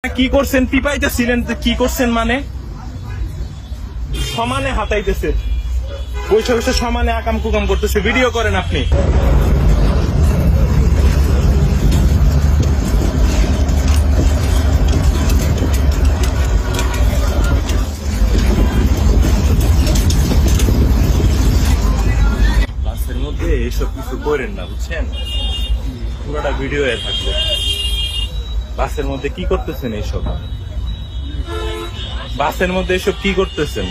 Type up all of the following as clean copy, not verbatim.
কি করছেন পিপাইতেছিলেন কি করছেন মানে সমানে হাতাইতেছে বসে বসে সমানে আকাম কুকাম করতেছে ভিডিও করেন আপনি বাসের মধ্যে এইসব কিছু করেন না বুঝছেন পুরোটা ভিডিও থাকবে বাসের মধ্যে কি করতেছেন এইসব বাসের মধ্যে এসব কি করতেছেন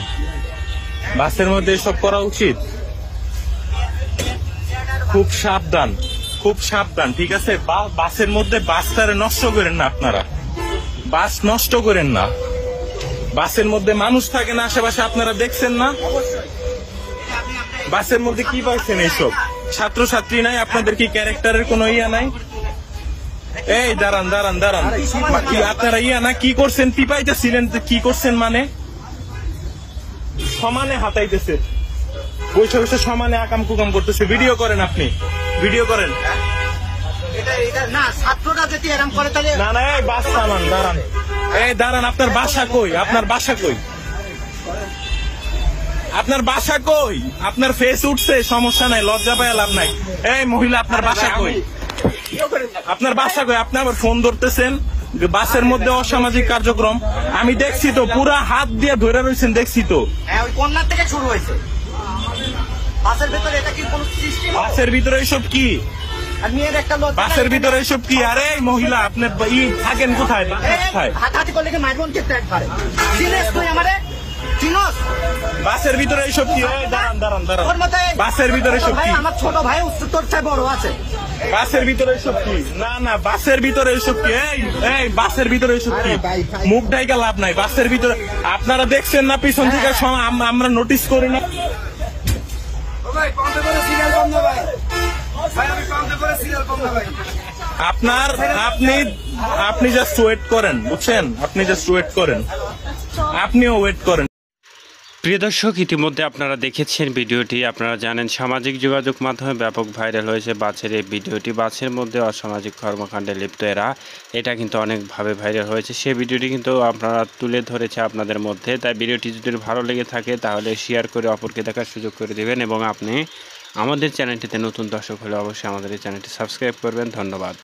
বাসের মধ্যে এসব করা উচিত খুব সাবধান ঠিক আছে বাসের মধ্যে বাসটারে নষ্ট করেন না আপনারা বাস নষ্ট করেন না বাসের মধ্যে মানুষ থাকে না আশেপাশে আপনারা দেখছেন না বাসের মধ্যে কি পাইছেন এইসব ছাত্রছাত্রী নাই আপনাদের কি ক্যারেক্টারের কোনো ইয়া নাই এই দাঁড়ান আপনারা ইয়া না কি করছেন পিপাইতেছিলেন কি করছেন মানে সমানে হাতাইতেছে বসে বসে সমানে আকাম কুকাম করতেছে ভিডিও করেন আপনি ভিডিও করেন না ছাত্ররা যদি এরকম করে তাহলে না এই বাস থামান দাঁড়ান আপনার বাসা কই আপনার বাসা কই আপনার ফেস উঠছে সমস্যা নাই লজ্জা পায় লাভ নাই এই মহিলা আপনার বাসা কই আপনি আবার ফোন ধরতেছেন বাসের মধ্যে অসামাজিক কার্যক্রম আমি দেখছি তো পুরা হাত দিয়ে ধরে রয়েছেন দেখছি তো ওই কন্যা থেকে শুরু হয়েছে বাসের ভিতরে এটা কি কোনো সিস্টেম বাসের ভিতরে এসব কি বাসের ভিতরে এসব কি আরে মহিলা আপনি থাকেন কোথায় হাতাহাতি করলে কি মারবন কেটে একবারে চিনিস তুই আমারে চিনস বাসের ভিতরে এসব কি দাঁড়ান বাসের ভিতরে এসব কি আমার ছোট ভাই তোর চেয়ে বড় আছে বাসের ভিতরে এসব কি না বাসের ভিতরে এসব কি এই বাসের ভিতরে এসব কি মুখ ঢাইকা লাভ নাই বাসের ভিতরে আপনারা দেখছেন না পিছন থেকে আমরা নোটিস করি না আপনি জাস্ট ওয়েট করেন বুঝছেন আপনি জাস্ট ওয়েট করেন আপনিও ওয়েট করেন প্রিয় দর্শক ইতিমধ্যে আপনারা দেখেছেন ভিডিওটি আপনারা জানেন সামাজিক যোগাযোগ মাধ্যমে ব্যাপক ভাইরাল হয়েছে বাসের এই ভিডিওটি বাসের মধ্যে অসামাজিক কর্মকাণ্ডে লিপ্ত এটা কিন্তু অনেকভাবে ভাইরাল হয়েছে সেই ভিডিওটি কিন্তু আপনারা তুলে ধরেছে আপনাদের মধ্যে তাই ভিডিওটি যদি ভালো লেগে থাকে তাহলে শেয়ার করে অপরকে দেখার সুযোগ করে দিবেন এবং আপনি আমাদের চ্যানেলটিতে নতুন দর্শক হলে অবশ্যই আমাদের এই চ্যানেলটি সাবস্ক্রাইব করবেন ধন্যবাদ।